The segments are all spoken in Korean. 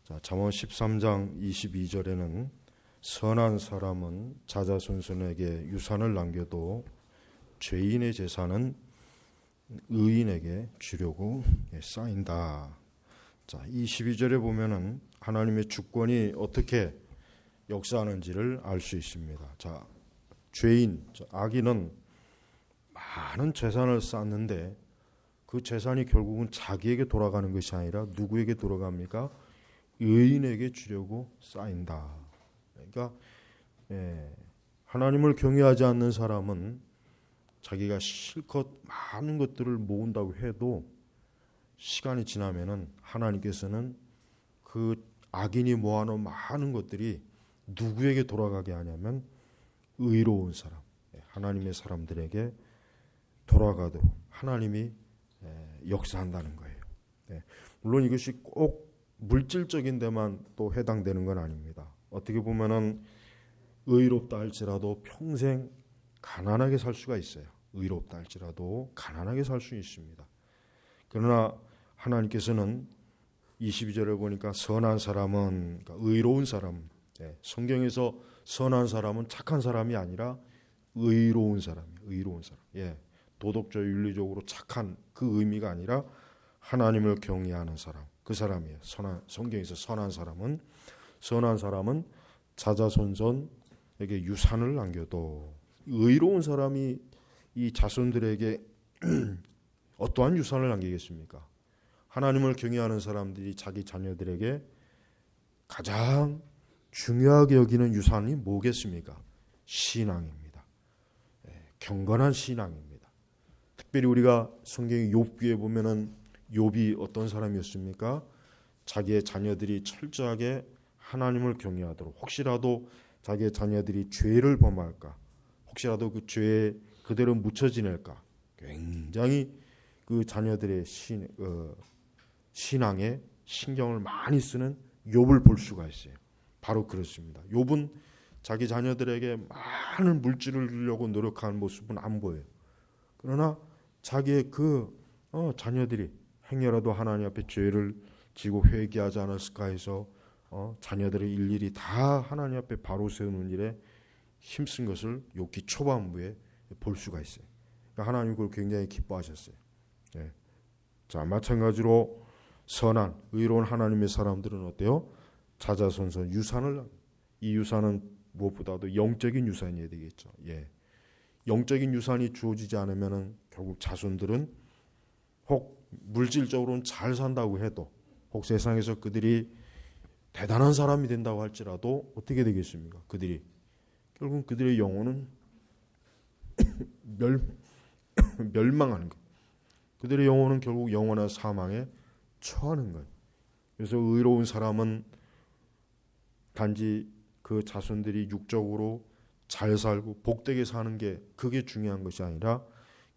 자, 잠언 13장 22절에는 선한 사람은 자자손손에게 유산을 남겨도 죄인의 재산은 의인에게 주려고 쌓인다. 자, 22절에 보면은 하나님의 주권이 어떻게 역사하는지를 알 수 있습니다. 자, 죄인, 악인은 많은 재산을 쌓는데 그 재산이 결국은 자기에게 돌아가는 것이 아니라 누구에게 돌아갑니까? 의인에게 주려고 쌓인다. 그러니까 하나님을 경외하지 않는 사람은 자기가 실컷 많은 것들을 모은다고 해도 시간이 지나면은 하나님께서는 그 악인이 모아놓은 많은 것들이 누구에게 돌아가게 하냐면 의로운 사람, 하나님의 사람들에게 돌아가도록 하나님이 역사한다는 거예요. 물론 이것이 꼭 물질적인 데만 또 해당되는 건 아닙니다. 어떻게 보면은 의롭다 할지라도 평생 가난하게 살 수가 있어요. 의롭다 할지라도 가난하게 살 수 있습니다. 그러나 하나님께서는 22절을 보니까 선한 사람은, 그러니까 의로운 사람, 성경에서 선한 사람은 착한 사람이 아니라 의로운 사람이에요. 의로운 사람. 도덕적 윤리적으로 착한 그 의미가 아니라 하나님을 경외하는 사람, 그 사람이에요. 성경에서 선한 사람은 자자손손에게 유산을 남겨도, 의로운 사람이 이 자손들에게 어떠한 유산을 남기겠습니까? 하나님을 경외하는 사람들이 자기 자녀들에게 가장 중요하게 여기는 유산이 뭐겠습니까? 신앙입니다. 경건한 신앙입니다. 특별히 우리가 성경의 욥기에 보면은 욥이 어떤 사람이었습니까? 자기의 자녀들이 철저하게 하나님을 경외하도록, 혹시라도 자기의 자녀들이 죄를 범할까, 혹시라도 그 죄에 그대로 묻혀 지낼까, 굉장히 그 자녀들의 신앙에 신경을 많이 쓰는 욥을 볼 수가 있어요. 바로 그렇습니다. 욥은 자기 자녀들에게 많은 물질을 주려고 노력하는 모습은 안 보여요. 그러나 자기의 자녀들이 행여라도 하나님 앞에 죄를 지고 회개하지 않았을까 해서 자녀들을 일일이 다 하나님 앞에 바로 세우는 일에 힘쓴 것을 욥기 초반부에 볼 수가 있어요. 그러니까 하나님 그걸 굉장히 기뻐하셨어요. 자, 마찬가지로 선한 의로운 하나님의 사람들은 어때요? 자자손손 이 유산은 무엇보다도 영적인 유산이어야 되겠죠. 영적인 유산이 주어지지 않으면은 결국 자손들은 혹 물질적으로는 잘 산다고 해도, 혹 세상에서 그들이 대단한 사람이 된다고 할지라도 어떻게 되겠습니까? 결국 그들의 영혼은 멸망하는 것. 그들의 영혼은 결국 영원한 사망에 처하는 거예요. 그래서 의로운 사람은 단지 그 자손들이 육적으로 잘 살고 복되게 사는 게 그게 중요한 것이 아니라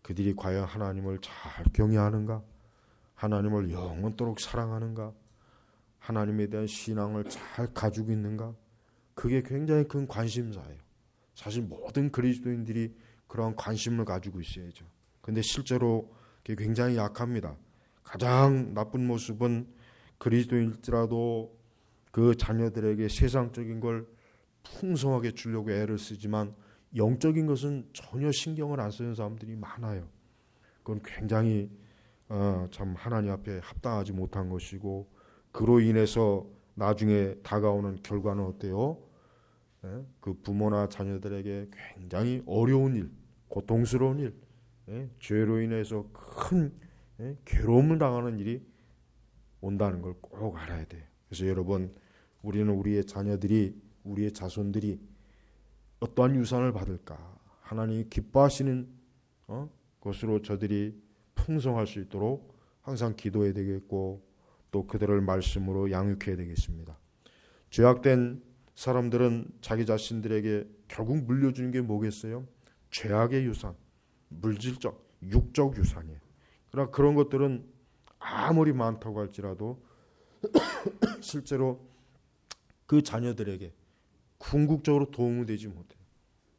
그들이 과연 하나님을 잘 경외하는가, 하나님을 영원토록 사랑하는가, 하나님에 대한 신앙을 잘 가지고 있는가, 그게 굉장히 큰 관심사예요. 사실 모든 그리스도인들이 그러한 관심을 가지고 있어야죠. 근데 실제로 그게 굉장히 약합니다. 가장 나쁜 모습은 그리스도인일지라도 그 자녀들에게 세상적인 걸 풍성하게 주려고 애를 쓰지만 영적인 것은 전혀 신경을 안 쓰는 사람들이 많아요. 그건 굉장히 참 하나님 앞에 합당하지 못한 것이고, 그로 인해서 나중에 다가오는 결과는 어때요? 그 부모나 자녀들에게 굉장히 어려운 일, 고통스러운 일, 죄로 인해서 큰 괴로움을 당하는 일이 온다는 걸 꼭 알아야 돼요. 그래서 여러분, 우리는 우리의 자손들이 어떠한 유산을 받을까, 하나님이 기뻐하시는 것으로 저들이 풍성할 수 있도록 항상 기도해야 되겠고, 또 그들을 말씀으로 양육해야 되겠습니다. 죄악된 사람들은 자기 자신들에게 결국 물려주는 게 뭐겠어요? 죄악의 유산, 물질적, 육적 유산이에요. 그러나 그런 것들은 아무리 많다고 할지라도 실제로 그 자녀들에게 궁극적으로 도움이 되지 못해요.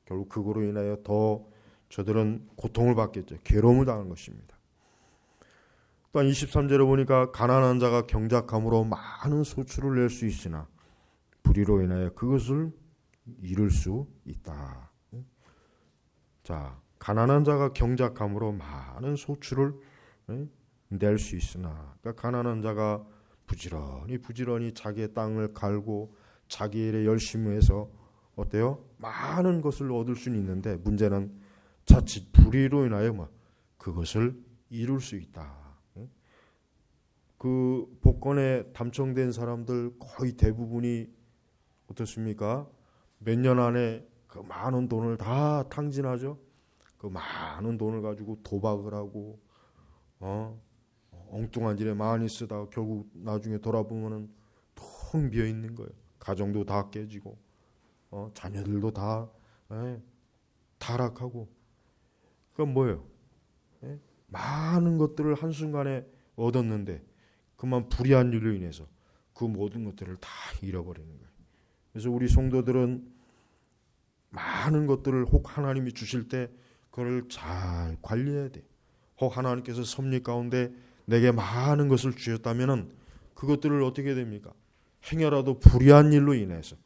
결국 그거로 인하여 더 저들은 고통을 받겠죠. 괴로움을 당한 것입니다. 또한 23절에 보니까 가난한 자가 경작함으로 많은 소출을 낼 수 있으나 불의로 인하여 그것을 잃을 수 있다. 자, 가난한 자가 경작함으로 많은 소출을 낼 수 있으나, 그러니까 가난한 자가 부지런히 자기의 땅을 갈고 자기 일에 열심히 해서 어때요? 많은 것을 얻을 수는 있는데 문제는 자칫 불의로 인하여 그것을 이룰 수 있다. 그 복권에 당첨된 사람들 거의 대부분이 어떻습니까? 몇 년 안에 그 많은 돈을 다 탕진하죠. 그 많은 돈을 가지고 도박을 하고 엉뚱한 일에 많이 쓰다가 결국 나중에 돌아보면은 텅 비어 있는 거예요. 가정도 다 깨지고 자녀들도 다 타락하고. 그건 뭐예요? 많은 것들을 한순간에 얻었는데 그만 불의한 일로 인해서 그 모든 것들을 다 잃어버리는 거예요. 그래서 우리 성도들은 많은 것들을 혹 하나님이 주실 때 그걸 잘 관리해야 돼요. 혹 하나님께서 섭리 가운데 내게 많은 것을 주셨다면은 그것들을 어떻게 됩니까? 행여라도 불의한 일로 인해서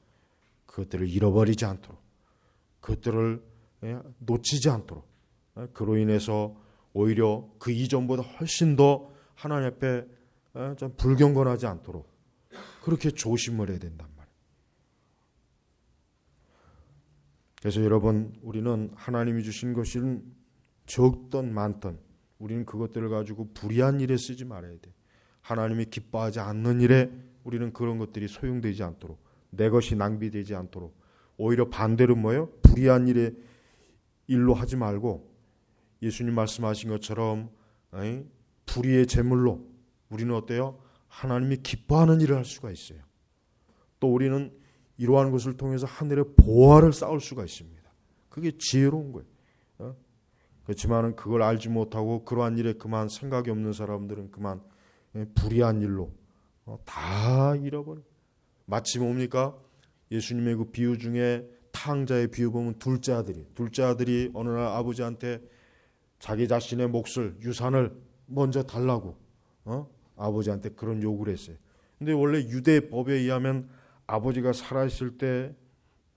그것들을 잃어버리지 않도록, 그것들을 놓치지 않도록, 그로 인해서 오히려 그 이전보다 훨씬 더 하나님 앞에 좀 불경건하지 않도록 그렇게 조심을 해야 된단 말이에요. 그래서 여러분, 우리는 하나님이 주신 것이 적든 많든 우리는 그것들을 가지고 불의한 일에 쓰지 말아야 돼. 하나님이 기뻐하지 않는 일에 우리는 그런 것들이 소용되지 않도록, 내 것이 낭비되지 않도록, 오히려 반대로 뭐예요? 불의한 일로 하지 말고 예수님 말씀하신 것처럼 불의의 제물로 우리는 어때요? 하나님이 기뻐하는 일을 할 수가 있어요. 또 우리는 이러한 것을 통해서 하늘의 보화를 쌓을 수가 있습니다. 그게 지혜로운 거예요. 그렇지만 그걸 알지 못하고 그러한 일에 그만 생각이 없는 사람들은 그만 불의한 일로 다 잃어버려요. 마치 뭡니까? 예수님의 그 비유 중에 탕자의 비유 보면 둘째 아들이 어느 날 아버지한테 자기 자신의 몫을, 유산을 먼저 달라고 아버지한테 그런 요구를 했어요. 근데 원래 유대 법에 의하면 아버지가 살아있을 때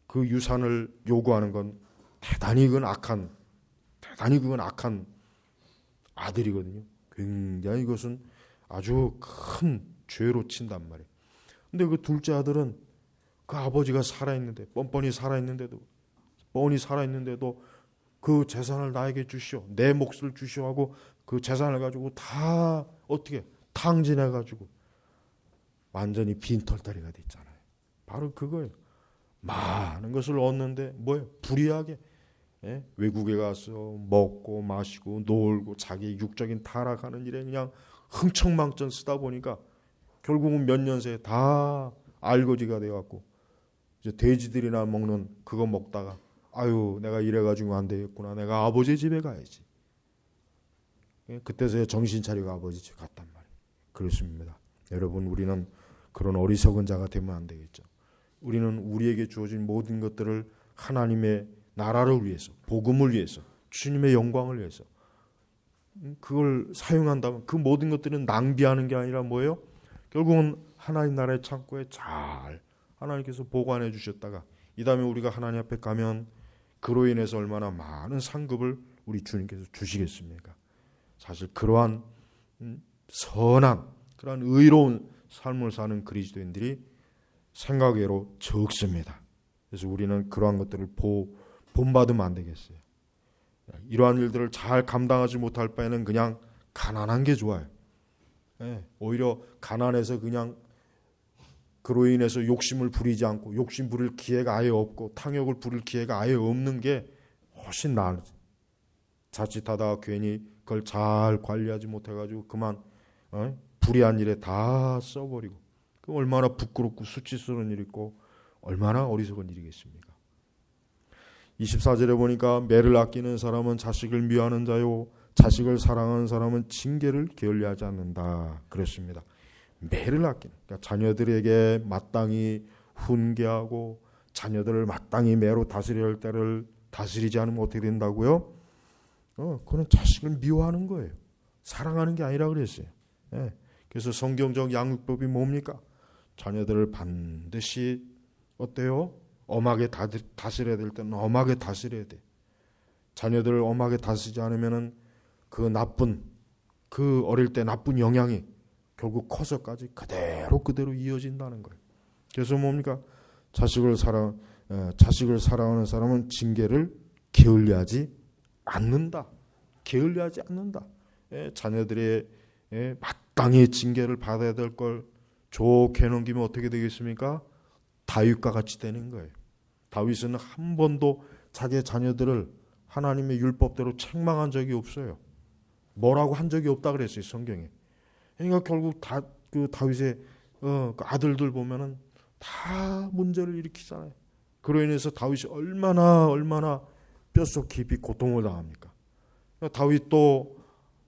그 유산을 요구하는 건 대단히 그건 악한 아들이거든요. 굉장히 이것은 아주 큰 죄로 친단 말이에요. 근데 그 둘째 아들은 그 아버지가 뻔히 살아있는데도 그 재산을 나에게 주시오, 내 몫을 주시오 하고 그 재산을 가지고 다 어떻게 탕진해가지고 완전히 빈털터리가 됐잖아요. 바로 그거예요. 많은 것을 얻는데 뭐예요? 불의하게 외국에 가서 먹고 마시고 놀고 자기 육적인 타락하는 일에 그냥 흥청망청 쓰다 보니까 결국은 몇 년 새에 다 알거지가 돼갖고 이제 돼지들이나 먹는 그거 먹다가 아유, 내가 이래가지고 안 되겠구나, 내가 아버지 집에 가야지. 그때서야 정신 차리고 아버지 집에 갔단 말이에요. 그렇습니다. 여러분, 우리는 그런 어리석은 자가 되면 안 되겠죠. 우리는 우리에게 주어진 모든 것들을 하나님의 나라를 위해서, 복음을 위해서, 주님의 영광을 위해서 그걸 사용한다면 그 모든 것들은 낭비하는 게 아니라 뭐예요? 결국은 하나님 나라의 창고에 잘 하나님께서 보관해 주셨다가 이 다음에 우리가 하나님 앞에 가면 그로 인해서 얼마나 많은 상급을 우리 주님께서 주시겠습니까? 사실 그러한 선한, 그러한 의로운 삶을 사는 그리스도인들이 생각외로 적습니다. 그래서 우리는 그러한 것들을 본받으면 안 되겠어요. 이러한 일들을 잘 감당하지 못할 바에는 그냥 가난한 게 좋아요. 오히려 가난해서 그냥 그로 인해서 욕심을 부리지 않고 욕심 부릴 기회가 아예 없고 탕욕을 부릴 기회가 아예 없는 게 훨씬 나아요. 자칫하다가 괜히 그걸 잘 관리하지 못해가지고 그만 불의한 일에 다 써버리고, 그 얼마나 부끄럽고 수치스러운 일이고 얼마나 어리석은 일이겠습니까? 24절에 보니까 매를 아끼는 사람은 자식을 미워하는 자요, 자식을 사랑하는 사람은 징계를 게을리하지 않는다. 그렇습니다. 매를 아끼는, 그러니까 자녀들에게 마땅히 훈계하고 자녀들을 마땅히 매로 다스려야 할 때를 다스리지 않으면 어떻게 된다고요? 그는 자식을 미워하는 거예요. 사랑하는 게 아니라 그랬어요. 예. 그래서 성경적 양육법이 뭡니까? 자녀들을 반드시 어때요? 엄하게 다스려야 될 때는 엄하게 다스려야 돼. 자녀들을 엄하게 다스리지 않으면은 그 어릴 때 나쁜 영향이 결국 커서까지 그대로 이어진다는 거예요. 그래서 뭡니까? 자식을 사랑하는 사람은 징계를 게을리하지 않는다. 게을리하지 않는다. 자녀들의 마땅히 징계를 받아야 될 걸 좋게 넘기면 어떻게 되겠습니까? 다윗과 같이 되는 거예요. 다윗은 한 번도 자기의 자녀들을 하나님의 율법대로 책망한 적이 없어요. 뭐라고 한 적이 없다 그랬어요, 성경에. 그러니까 결국 그 다윗의 그 아들들 보면은 다 문제를 일으키잖아요. 그로 인해서 다윗이 얼마나 뼛속 깊이 고통을 당합니까? 다윗도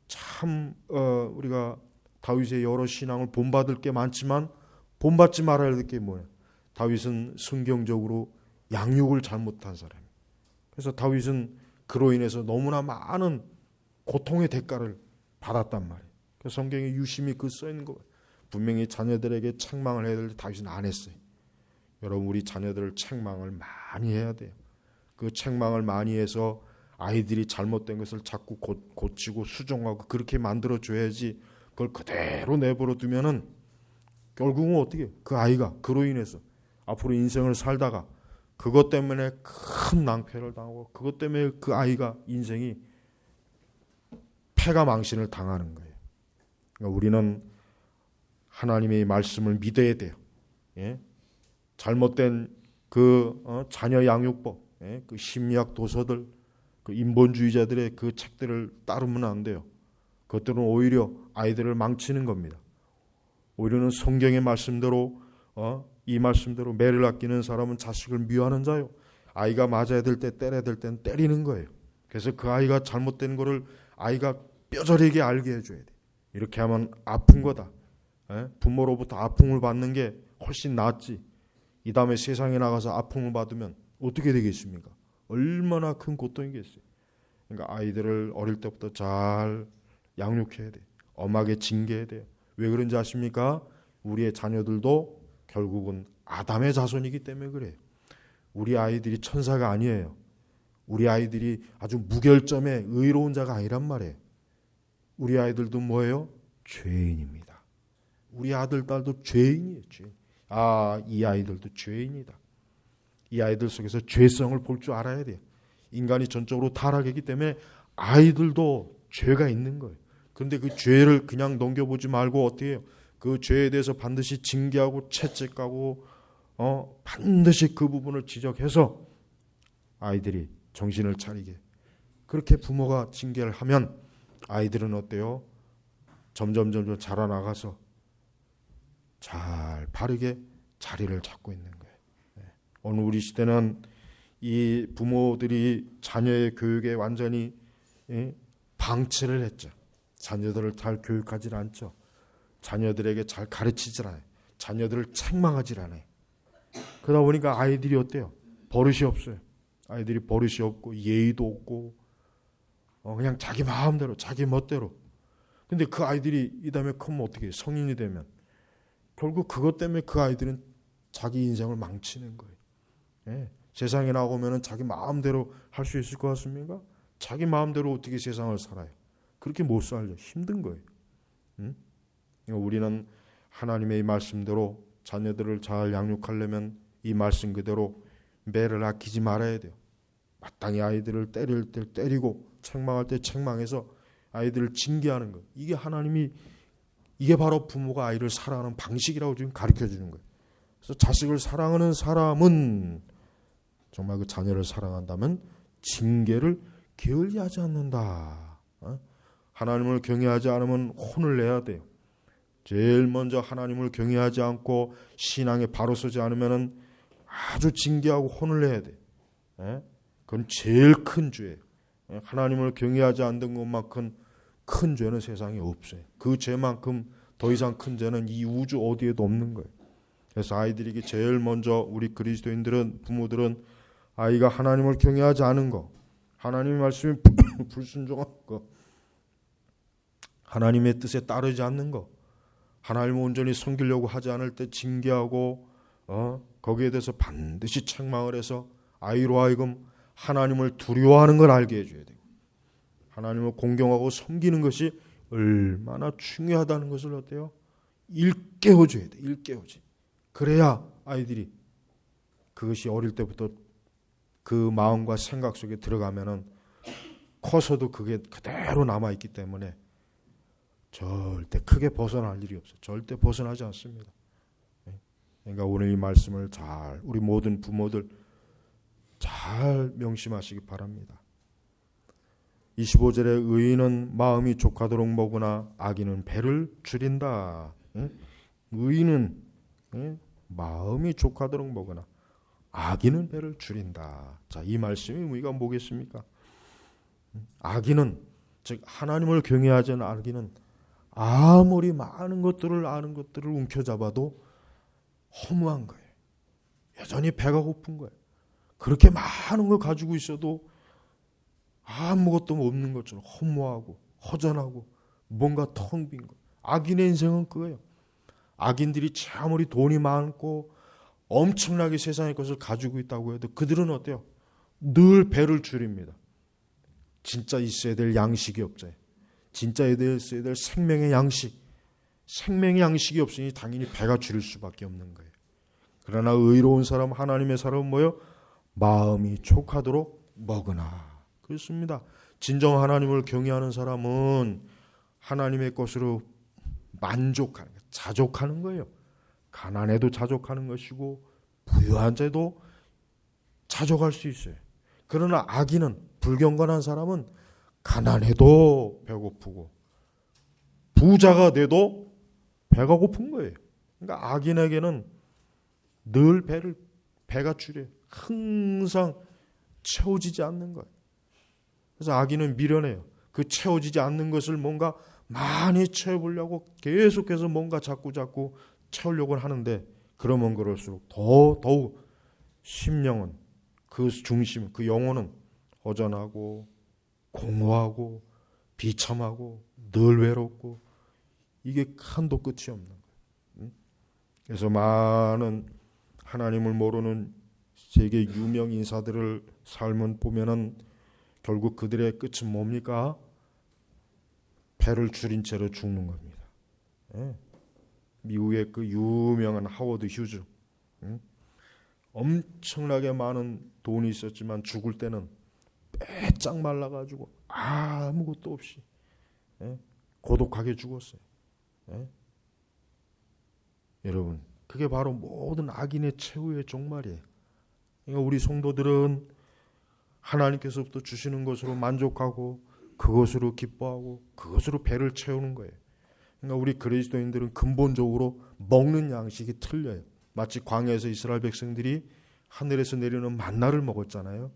참 우리가 다윗의 여러 신앙을 본받을 게 많지만 본받지 말아야 될 게 뭐예요? 다윗은 성경적으로 양육을 잘못한 사람이에요. 그래서 다윗은 그로 인해서 너무나 많은 고통의 대가를 받았단 말이에요. 그래서 성경에 유심히 써 있는 거예요. 분명히 자녀들에게 책망을 해야 될 때 다윗은 안 했어요. 여러분, 우리 자녀들을 책망을 많이 해야 돼요. 그 책망을 많이 해서 아이들이 잘못된 것을 자꾸 고치고 수정하고 그렇게 만들어줘야지, 그걸 그대로 내버려 두면은 결국은 어떻게 그 아이가 그로 인해서 앞으로 인생을 살다가 그것 때문에 큰 낭패를 당하고 그것 때문에 그 아이가 인생이 패가망신을 당하는 거예요. 그러니까 우리는 하나님의 말씀을 믿어야 돼요. 예? 잘못된 그 자녀 양육법, 그 심리학 도서들, 그 인본주의자들의 그 책들을 따르면 안 돼요. 그것들은 오히려 아이들을 망치는 겁니다. 오히려는 성경의 말씀대로 이 말씀대로 매를 아끼는 사람은 자식을 미워하는 자요. 아이가 맞아야 될 때 때려야 될 때는 때리는 거예요. 그래서 그 아이가 잘못된 거를 아이가 뼈저리게 알게 해줘야 돼. 이렇게 하면 아픈 거다. 부모로부터 아픔을 받는 게 훨씬 낫지. 이 다음에 세상에 나가서 아픔을 받으면 어떻게 되겠습니까? 얼마나 큰 고통이겠어요. 그러니까 아이들을 어릴 때부터 잘 양육해야 돼. 엄하게 징계해야 돼요. 왜 그런지 아십니까? 우리의 자녀들도 결국은 아담의 자손이기 때문에 그래요. 우리 아이들이 천사가 아니에요. 우리 아이들이 아주 무결점의 의로운 자가 아니란 말이에요. 우리 아이들도 뭐예요? 죄인입니다. 우리 아들, 딸도 죄인이에요. 죄인. 이 아이들도 죄인이다. 이 아이들 속에서 죄성을 볼 줄 알아야 돼요. 인간이 전적으로 타락했기 때문에 아이들도 죄가 있는 거예요. 그런데 그 죄를 그냥 넘겨보지 말고 어떻게 해요? 그 죄에 대해서 반드시 징계하고 채찍하고 반드시 그 부분을 지적해서 아이들이 정신을 차리게, 그렇게 부모가 징계를 하면 아이들은 어때요? 점점 자라나가서 잘 바르게 자리를 잡고 있는 거예요. 오늘 우리 시대는 이 부모들이 자녀의 교육에 완전히 방치를 했죠. 자녀들을 잘 교육하지 않죠. 자녀들에게 잘 가르치질 않아요. 자녀들을 책망하질 않아요. 그러다 보니까 아이들이 어때요? 버릇이 없어요. 아이들이 버릇이 없고 예의도 없고 그냥 자기 마음대로 자기 멋대로. 근데 그 아이들이 이 다음에 크면 어떻게 해요? 성인이 되면 결국 그것 때문에 그 아이들은 자기 인생을 망치는 거예요. 세상에 나오면 자기 마음대로 할 수 있을 것 같습니까? 자기 마음대로 어떻게 세상을 살아요? 그렇게 못 살죠. 힘든 거예요. 우리는 하나님의 말씀대로 자녀들을 잘 양육하려면 이 말씀 그대로 매를 아끼지 말아야 돼요. 마땅히 아이들을 때릴 때 때리고 책망할 때 책망해서 아이들을 징계하는 것. 이게 바로 부모가 아이를 사랑하는 방식이라고 지금 가르쳐주는 거예요. 그래서 자식을 사랑하는 사람은 정말 그 자녀를 사랑한다면 징계를 게을리하지 않는다. 하나님을 경외하지 않으면 혼을 내야 돼요. 제일 먼저 하나님을 경외하지 않고 신앙에 바로 서지 않으면 아주 징계하고 혼을 내야 돼. 그건 제일 큰 죄예요. 하나님을 경외하지 않는 것만큼 큰 죄는 세상에 없어요. 그 죄만큼 더 이상 큰 죄는 이 우주 어디에도 없는 거예요. 그래서 아이들에게 제일 먼저 우리 그리스도인들은, 부모들은 아이가 하나님을 경외하지 않은 거, 하나님의 말씀에 불순종한 거, 하나님의 뜻에 따르지 않는 거, 하나님을 온전히 섬기려고 하지 않을 때 징계하고 거기에 대해서 반드시 책망을 해서 아이로 하여금 하나님을 두려워하는 걸 알게 해줘야 되고, 하나님을 공경하고 섬기는 것이 얼마나 중요하다는 것을 어때요? 일깨워줘야 돼. 일깨워지. 그래야 아이들이 그것이 어릴 때부터 그 마음과 생각 속에 들어가면은 커서도 그게 그대로 남아있기 때문에 절대 크게 벗어날 일이 없어요. 절대 벗어나지 않습니다. 그러니까 오늘 이 말씀을 잘 우리 모든 부모들 잘 명심하시기 바랍니다. 25절에 의인은 마음이 족하도록 먹으나 악인은 배를 줄인다. 의인은 마음이 족하도록 먹으나 악인은 배를 줄인다. 자, 이 말씀의 의미가 뭐겠습니까? 악인은, 즉 하나님을 경외하지 않은 악인은 아무리 많은 것들을 아는 것들을 움켜잡아도 허무한 거예요. 여전히 배가 고픈 거예요. 그렇게 많은 걸 가지고 있어도 아무것도 없는 것처럼 허무하고 허전하고 뭔가 텅 빈 거예요. 악인의 인생은 그거예요. 악인들이 아무리 돈이 많고 엄청나게 세상의 것을 가지고 있다고 해도 그들은 어때요? 늘 배를 줄입니다. 진짜 있어야 될 양식이 없어요. 진짜 있어야 될 생명의 양식. 생명의 양식이 없으니 당연히 배가 줄일 수밖에 없는 거예요. 그러나 의로운 사람, 하나님의 사람은 뭐예요? 마음이 족하도록 먹으나. 그렇습니다. 진정 하나님을 경외하는 사람은 하나님의 것으로 만족하는 거예요. 자족하는 거예요. 가난해도 자족하는 것이고 부유한 자도 자족할 수 있어요. 그러나 악인은, 불경건한 사람은 가난해도 배고프고 부자가 돼도 배가 고픈 거예요. 그러니까 악인에게는 늘 배가 줄여요. 항상 채워지지 않는 거예요. 그래서 악인은 미련해요. 그 채워지지 않는 것을 뭔가 많이 채워보려고 계속해서 뭔가 자꾸 채우려고 하는데, 그러면 그럴수록 더욱 심령은, 그 중심, 그 영혼은 허전하고 공허하고 비참하고 늘 외롭고 이게 한도 끝이 없는 거예요. 그래서 많은 하나님을 모르는 세계 유명 인사들을 삶을 보면은 결국 그들의 끝은 뭡니까? 배를 줄인 채로 죽는 겁니다. 미국의 그 유명한 하워드 휴즈, 엄청나게 많은 돈이 있었지만 죽을 때는 빼짝 말라가지고 아무것도 없이 고독하게 죽었어요. 여러분, 그게 바로 모든 악인의 최후의 종말이에요. 그러니까 우리 성도들은 하나님께서부터 주시는 것으로 만족하고 그것으로 기뻐하고 그것으로 배를 채우는 거예요. 그러니까 우리 그리스도인들은 근본적으로 먹는 양식이 틀려요. 마치 광야에서 이스라엘 백성들이 하늘에서 내리는 만나를 먹었잖아요.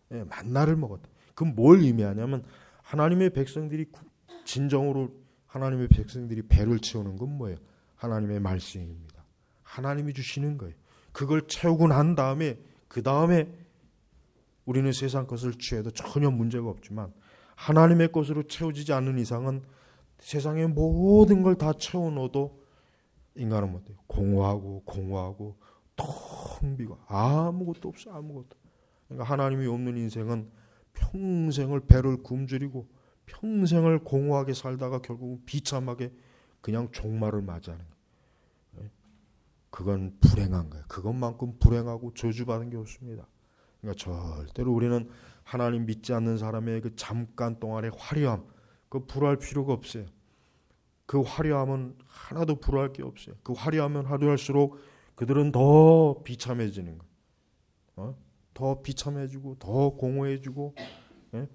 만나를 먹었다. 그건 뭘 의미하냐면 하나님의 백성들이 진정으로 하나님의 백성들이 배를 채우는 건 뭐예요? 하나님의 말씀입니다. 하나님이 주시는 거예요. 그걸 채우고 난 다음에 그 다음에 우리는 세상 것을 취해도 전혀 문제가 없지만 하나님의 것으로 채워지지 않는 이상은 세상의 모든 걸 다 채워넣어도 인간은 못해요. 공허하고 텅 비고 아무것도 없어. 아무것도. 그러니까 하나님이 없는 인생은 평생을 배를 굶주리고 평생을 공허하게 살다가 결국 비참하게 그냥 종말을 맞이하는 거예요. 그건 불행한 거예요. 그것만큼 불행하고 저주받은 게 없습니다. 그러니까 절대로 우리는 하나님 믿지 않는 사람의 그 잠깐 동안의 화려함, 그거 불화할 필요가 없어요. 그 화려함은 하나도 불화할 게 없어요. 그 화려하면 화려할수록 그들은 더 비참해지는 거예요. 더 비참해지고 더 공허해지고,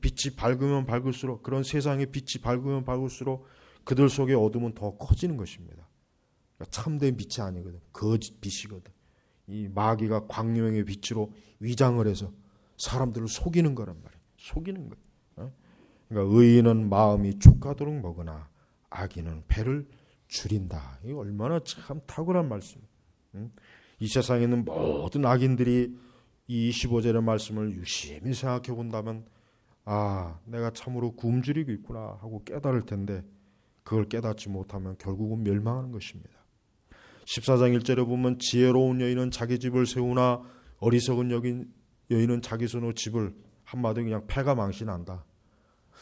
빛이 밝으면 밝을수록, 그런 세상의 빛이 밝으면 밝을수록 그들 속의 어둠은 더 커지는 것입니다. 그러니까 참된 빛이 아니거든. 거짓 빛이거든. 이 마귀가 광명의 빛으로 위장을 해서 사람들을 속이는 거란 말이에요. 속이는 거예요. 그러니까 의인은 마음이 족하도록 먹으나 악인은 배를 줄인다. 이게 얼마나 참 탁월한 말씀이에요. 이 세상에 있는 모든 악인들이 이 25절의 말씀을 유심히 생각해 본다면 내가 참으로 굶주리고 있구나 하고 깨달을 텐데, 그걸 깨닫지 못하면 결국은 멸망하는 것입니다. 14장 1절에 보면 지혜로운 여인은 자기 집을 세우나 어리석은 여인은 자기 손으로 집을, 한마디로 그냥 패가 망신한다.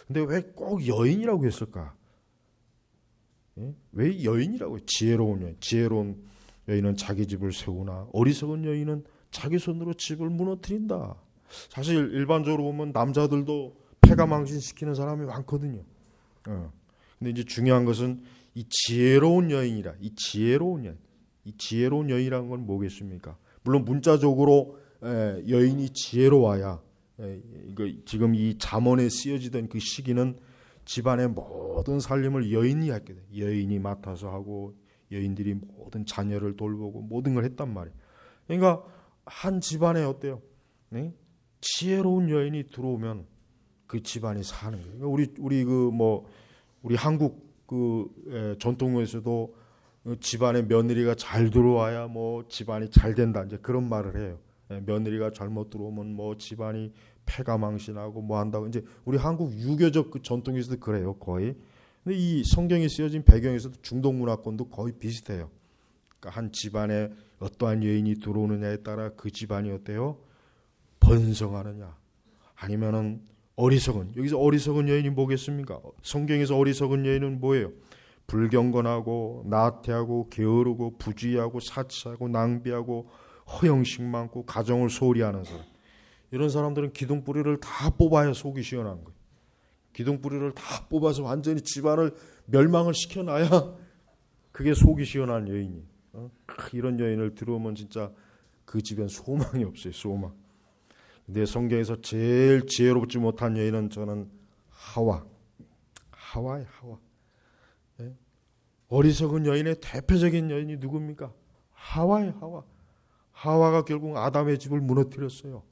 근데 왜 꼭 여인이라고 했을까? 왜 여인이라고? 지혜로운 여인. 지혜로운 여인은 자기 집을 세우나 어리석은 여인은 자기 손으로 집을 무너뜨린다. 사실 일반적으로 보면 남자들도 패가 망신시키는 사람이 많거든요. 근데 이제 중요한 것은 이 지혜로운 여인이라, 이 지혜로운 여인. 이 지혜로운 여인이라는 건 뭐겠습니까? 물론 문자적으로 여인이 지혜로워야, 이거 지금 이 잠언에 쓰여지던 그 시기는 집안의 모든 살림을 여인이 했게 돼. 여인이 맡아서 하고 여인들이 모든 자녀를 돌보고 모든 걸 했단 말이에요. 그러니까 한 집안에 어때요? 네? 지혜로운 여인이 들어오면 그 집안이 사는 거예요. 우리 한국 전통에서도 집안에 며느리가 잘 들어와야 뭐 집안이 잘 된다, 이제 그런 말을 해요. 며느리가 잘못 들어오면 뭐 집안이 패가 망신하고 뭐 한다고, 이제 우리 한국 유교적 그 전통에서도 그래요, 거의. 근데 이 성경이 쓰여진 배경에서도 중동 문화권도 거의 비슷해요. 그러니까 한 집안에 어떠한 여인이 들어오느냐에 따라 그 집안이 어때요? 번성하느냐, 아니면은 어리석은, 여기서 어리석은 여인이 뭐겠습니까? 성경에서 어리석은 여인은 뭐예요? 불경건하고 나태하고 게으르고 부주의하고 사치하고 낭비하고 허영식 많고 가정을 소홀히 하는 사람. 이런 사람들은 기둥뿌리를 다 뽑아야 속이 시원한 거예요. 기둥뿌리를 다 뽑아서 완전히 집안을 멸망을 시켜놔야 그게 속이 시원한 여인이. 이런 여인을 들어오면 진짜 그 집엔 소망이 없어요. 소망. 근데 성경에서 제일 지혜롭지 못한 여인은 저는 하와예요. 하와. 어리석은 여인의 대표적인 여인이 누굽니까? 하와예요. 하와. 하와가 결국 아담의 집을 무너뜨렸어요.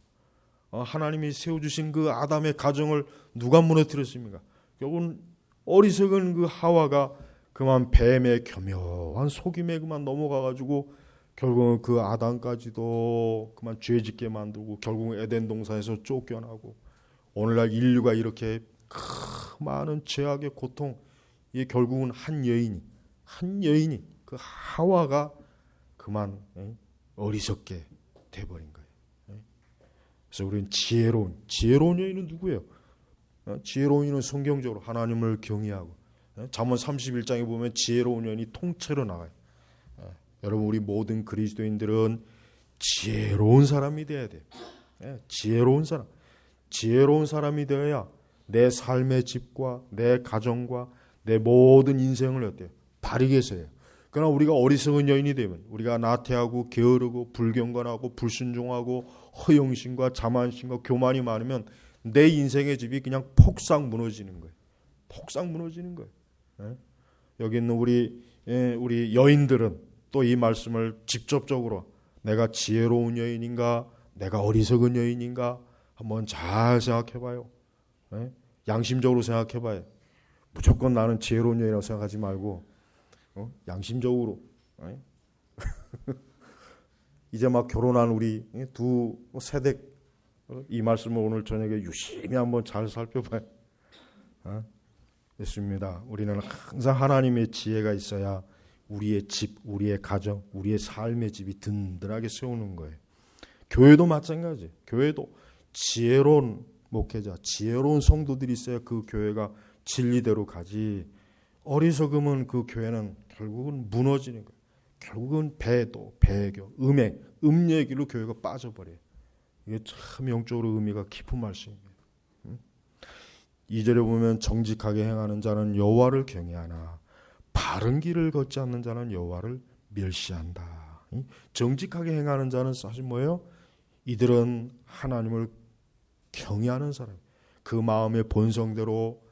하나님이 세워주신 그 아담의 가정을 누가 무너뜨렸습니까? 결국은 어리석은 그 하와가 그만 뱀의 교묘한 속임에 그만 넘어가가지고 결국은 그 아담까지도 그만 죄짓게 만들고 결국은 에덴 동산에서 쫓겨나고 오늘날 인류가 이렇게 많은 죄악의 고통, 이게 결국은 한 여인이 그 하와가 그만 어리석게 돼버린 거예요. 그래서 우리는 지혜로운 여인은 누구예요? 지혜로운 여인은 성경적으로 하나님을 경외하고, 잠언 31장에 보면 지혜로운 여인이 통째로 나와요. 여러분, 우리 모든 그리스도인들은 지혜로운 사람이 돼야 돼요. 지혜로운 사람이 되어야 내 삶의 집과 내 가정과 내 모든 인생을 어때요? 바르게 해서요. 그러나 우리가 어리석은 여인이 되면, 우리가 나태하고 게으르고 불경건하고 불순종하고 허영심과 자만심과 교만이 많으면 내 인생의 집이 그냥 폭삭 무너지는 거예요. 폭삭 무너지는 거예요. 여기 있는 우리 여인들은 또 이 말씀을 직접적으로 내가 지혜로운 여인인가, 내가 어리석은 여인인가 한번 잘 생각해봐요. 양심적으로 생각해봐요. 무조건 나는 지혜로운 여인이라고 생각하지 말고 양심적으로 이제 막 결혼한 우리 두 세대 이 말씀을 오늘 저녁에 유심히 한번 잘 살펴봐요. 됐습니다. 우리는 항상 하나님의 지혜가 있어야 우리의 집, 우리의 가정, 우리의 삶의 집이 든든하게 세우는 거예요. 교회도 마찬가지예요. 교회도 지혜로운 목회자, 지혜로운 성도들이 있어야 그 교회가 진리대로 가지, 어리석으면 그 교회는 결국은 무너지는 거예요. 결국은 배도, 배교, 음녀의 길로 교회가 빠져버려요. 이게 참 영적으로 의미가 깊은 말씀입니다. 2절에 보면 정직하게 행하는 자는 여호와를 경외하나 바른 길을 걷지 않는 자는 여호와를 멸시한다. 정직하게 행하는 자는 사실 뭐예요? 이들은 하나님을 경외하는 사람. 그 마음의 본성대로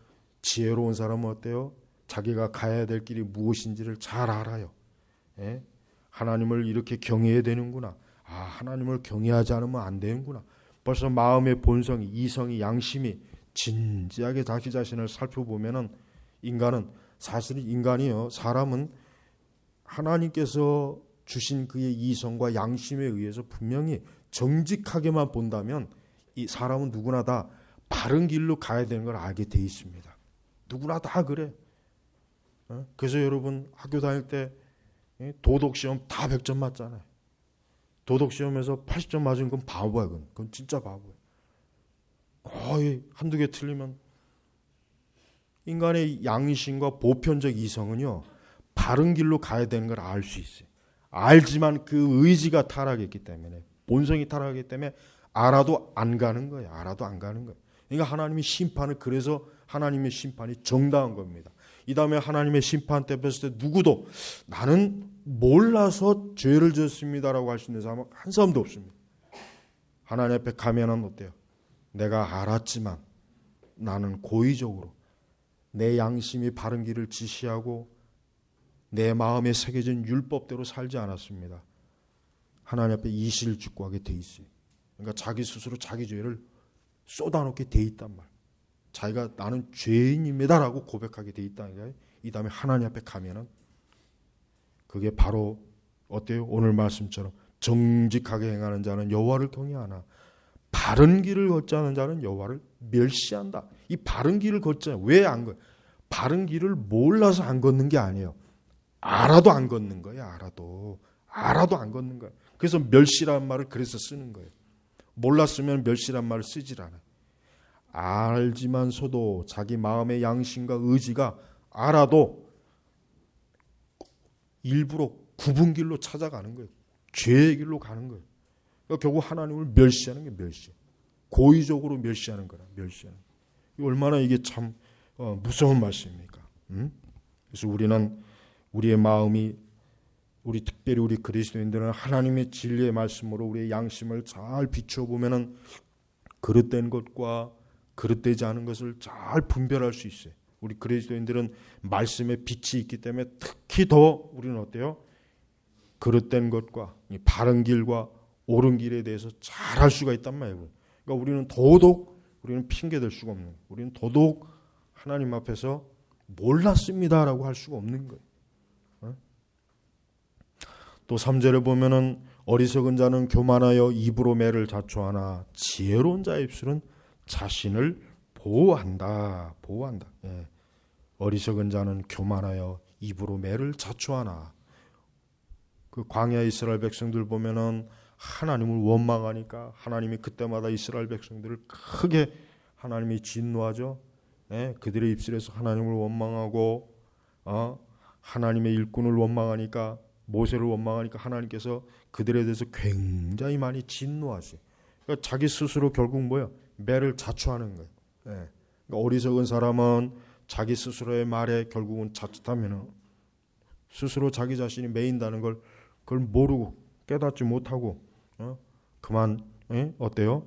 지혜로운 사람은 어때요? 자기가 가야 될 길이 무엇인지를 잘 알아요. 하나님을 이렇게 경외해야 되는구나. 하나님을 경외하지 않으면 안 되는구나. 벌써 마음의 본성이, 이성이, 양심이 진지하게 자기 자신을 살펴보면은 사람은 하나님께서 주신 그의 이성과 양심에 의해서 분명히 정직하게만 본다면 이 사람은 누구나 다 바른 길로 가야 되는 걸 알게 돼 있습니다. 누구나 다 그래. 그래서 여러분 학교 다닐 때 도덕시험 다 100점 맞잖아요. 도덕시험에서 80점 맞은 건 바보야. 그건 진짜 바보야. 거의 한두 개 틀리면 인간의 양심과 보편적 이성은요, 바른 길로 가야 되는 걸 알 수 있어요. 알지만 그 의지가 타락했기 때문에, 본성이 타락했기 때문에 알아도 안 가는 거예요. 알아도 안 가는 거예요. 그러니까 하나님의 심판을, 그래서 하나님의 심판이 정당한 겁니다. 이 다음에 하나님의 심판 때 뵀을 때 누구도 나는 몰라서 죄를 지었습니다라고 할 수 있는 사람은 한 사람도 없습니다. 하나님 앞에 가면은 어때요? 내가 알았지만 나는 고의적으로 내 양심이 바른 길을 지시하고 내 마음에 새겨진 율법대로 살지 않았습니다. 하나님 앞에 이실직고하게 돼 있어요. 그러니까 자기 스스로 자기 죄를 쏟아놓게 돼 있단 말. 자기가 나는 죄인입니다라고 고백하게 돼 있다는 거예요. 이 다음에 하나님 앞에 가면은 그게 바로 어때요? 오늘 말씀처럼 정직하게 행하는 자는 여호와를 경외하나 바른 길을 걷지 않은 자는 여호와를 멸시한다. 이 바른 길을 걷잖아요. 왜 안 걷어요? 바른 길을 몰라서 안 걷는 게 아니에요. 알아도 안 걷는 거예요. 알아도 안 걷는 거예요. 그래서 멸시라는 말을 그래서 쓰는 거예요. 몰랐으면 멸시란 말을 쓰질 않아요. 알지만서도 자기 마음의 양심과 의지가 알아도 일부러 굽은 길로 찾아가는 거예요. 죄의 길로 가는 거예요. 그러니까 결국 하나님을 멸시하는 게 멸시예요. 고의적으로 멸시하는 거라. 멸시하는 거예요. 얼마나 이게 참 무서운 말씀입니까? 그래서 우리는 우리의 마음이, 특별히 우리 그리스도인들은 하나님의 진리의 말씀으로 우리의 양심을 잘 비춰보면은 그릇된 것과 그릇되지 않은 것을 잘 분별할 수 있어요. 우리 그리스도인들은 말씀에 빛이 있기 때문에 특히 더 우리는 어때요? 그릇된 것과 이 바른 길과 옳은 길에 대해서 잘 알 수가 있단 말이에요. 그러니까 우리는 핑계댈 수가 없는 거예요. 우리는 더더욱 하나님 앞에서 몰랐습니다라고 할 수가 없는 거예요. 또 3절에 보면은 어리석은 자는 교만하여 입으로 매를 자초하나 지혜로운 자의 입술은 자신을 보호한다. 예. 어리석은 자는 교만하여 입으로 매를 자초하나. 그 광야 이스라엘 백성들 보면은 하나님을 원망하니까 하나님이 그때마다 이스라엘 백성들을 크게 하나님이 진노하죠. 예. 그들의 입술에서 하나님을 원망하고 하나님의 일꾼을 원망하니까, 모세를 원망하니까 하나님께서 그들에 대해서 굉장히 많이 진노하세요. 그러니까 자기 스스로 결국 뭐예요? 매를 자초하는 거예요. 예. 그러니까 어리석은 사람은 자기 스스로의 말에 결국은 자칫하면 스스로 자기 자신이 매인다는 걸 그걸 모르고 깨닫지 못하고 그만 어때요?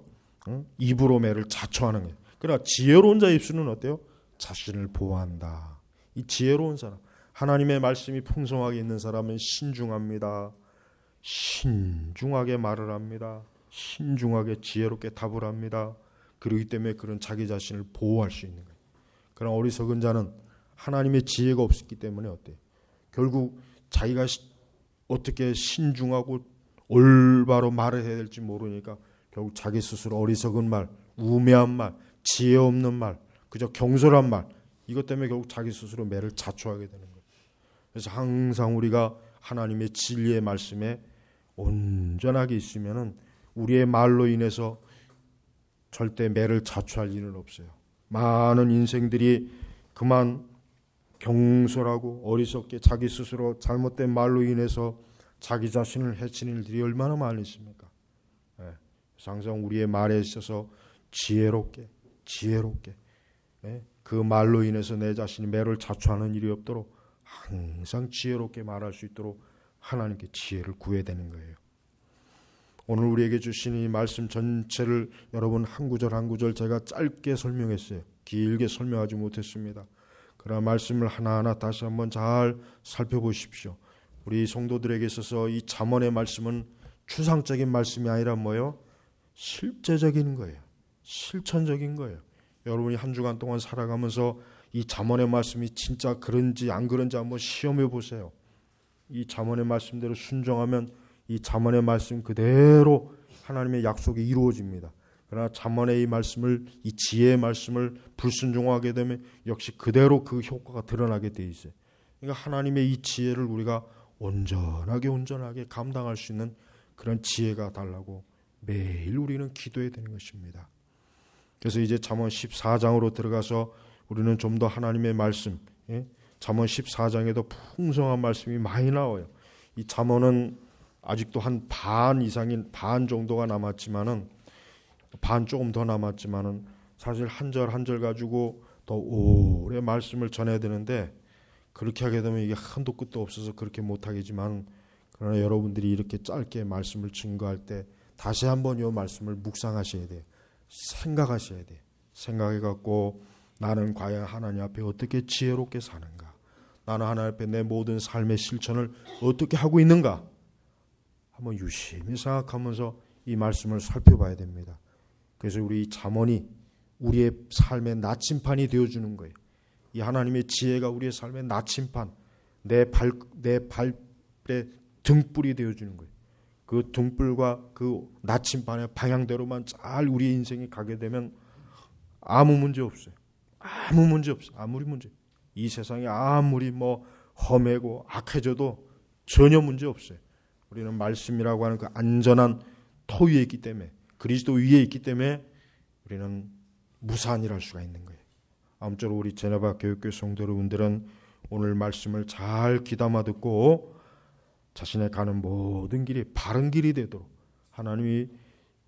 입으로 매를 자초하는 거예요. 그러나 지혜로운 자의 입술은 어때요? 자신을 보호한다. 이 지혜로운 사람, 하나님의 말씀이 풍성하게 있는 사람은 신중합니다. 신중하게 말을 합니다. 신중하게 지혜롭게 답을 합니다. 그렇기 때문에 그런 자기 자신을 보호할 수 있는 거예요. 그러나 어리석은 자는 하나님의 지혜가 없기 때문에 어때요? 결국 자기가 어떻게 신중하고 올바로 말을 해야 될지 모르니까 결국 자기 스스로 어리석은 말, 우매한 말, 지혜 없는 말, 그저 경솔한 말, 이것 때문에 결국 자기 스스로 매를 자초하게 되는 거예요. 그래서 항상 우리가 하나님의 진리의 말씀에 온전하게 있으면은 우리의 말로 인해서 절대 매를 자초할 일은 없어요. 많은 인생들이 그만 경솔하고 어리석게 자기 스스로 잘못된 말로 인해서 자기 자신을 해치는 일들이 얼마나 많이 있습니까? 예. 항상 우리의 말에 있어서 지혜롭게 그 말로 인해서 내 자신이 매를 자초하는 일이 없도록 항상 지혜롭게 말할 수 있도록 하나님께 지혜를 구해야 되는 거예요. 오늘 우리에게 주신 이 말씀 전체를 여러분 한 구절 한 구절 제가 짧게 설명했어요. 길게 설명하지 못했습니다. 그러나 말씀을 하나하나 다시 한번 잘 살펴보십시오. 우리 성도들에게 있어서 이 잠언의 말씀은 추상적인 말씀이 아니라 뭐예요? 실제적인 거예요. 실천적인 거예요. 여러분이 한 주간 동안 살아가면서 이 잠언의 말씀이 진짜 그런지 안 그런지 한번 시험해 보세요. 이 잠언의 말씀대로 순종하면 이 잠언의 말씀 그대로 하나님의 약속이 이루어집니다. 그러나 잠언의 이 말씀을, 이 지혜의 말씀을 불순종하게 되면 역시 그대로 그 효과가 드러나게 돼 있어요. 그러니까 하나님의 이 지혜를 우리가 온전하게 감당할 수 있는 그런 지혜가 달라고 매일 우리는 기도해야 되는 것입니다. 그래서 이제 잠언 14장으로 들어가서 우리는 좀 더 하나님의 말씀, 잠언 14장에도 풍성한 말씀이 많이 나와요. 이 잠언은 아직도 한 반 이상인 반 정도가 남았지만은 반 조금 더 남았지만은 사실 한 절 한 절 가지고 더 오래 말씀을 전해야 되는데 그렇게 하게 되면 이게 한도 끝도 없어서 그렇게 못하겠지만 그러나 여러분들이 이렇게 짧게 말씀을 증거할 때 다시 한번 이 말씀을 묵상하셔야 돼요. 생각하셔야 돼요. 생각해갖고 나는 과연 하나님 앞에 어떻게 지혜롭게 사는가? 나는 하나님 앞에 내 모든 삶의 실천을 어떻게 하고 있는가? 한번 유심히 생각하면서 이 말씀을 살펴봐야 됩니다. 그래서 우리 잠언이 우리의 삶의 나침판이 되어주는 거예요. 이 하나님의 지혜가 우리의 삶의 나침판, 내 발의 등불이 되어주는 거예요. 그 등불과 그 나침판의 방향대로만 잘 우리의 인생이 가게 되면 아무 문제 없어요. 아무 문제 없어요. 아무리 문제. 이 세상이 아무리 험하고 악해져도 전혀 문제 없어요. 우리는 말씀이라고 하는 그 안전한 터 위에 있기 때문에, 그리스도 위에 있기 때문에 우리는 무산이랄 수가 있는 거예요. 아무쪼록 우리 제네바 교육교회 성도 여러분들은 오늘 말씀을 잘 귀담아 듣고 자신의 가는 모든 길이 바른 길이 되도록, 하나님이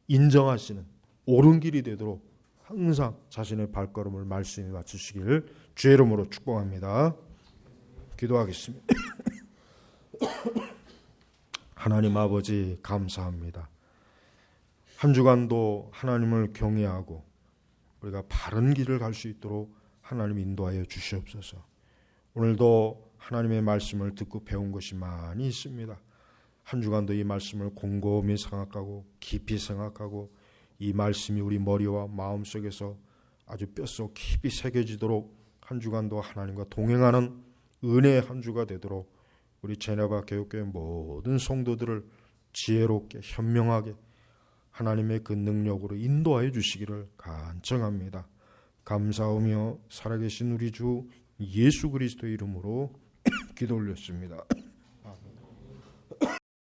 인정하시는 옳은 길이 되도록 항상 자신의 발걸음을 말씀에 맞추시길 주의 이름으로 축복합니다. 기도하겠습니다. 하나님 아버지 감사합니다. 한 주간도 하나님을 경외하고 우리가 바른 길을 갈 수 있도록 하나님 인도하여 주시옵소서. 오늘도 하나님의 말씀을 듣고 배운 것이 많이 있습니다. 한 주간도 이 말씀을 곰곰이 생각하고 깊이 생각하고 이 말씀이 우리 머리와 마음속에서 아주 뼛속 깊이 새겨지도록 한 주간도 하나님과 동행하는 은혜의 한 주가 되도록 우리 제네바 교육교회 모든 성도들을 지혜롭게 현명하게 하나님의 그 능력으로 인도하여 주시기를 간청합니다. 감사하며 살아계신 우리 주 예수 그리스도의 이름으로 기도 올렸습니다.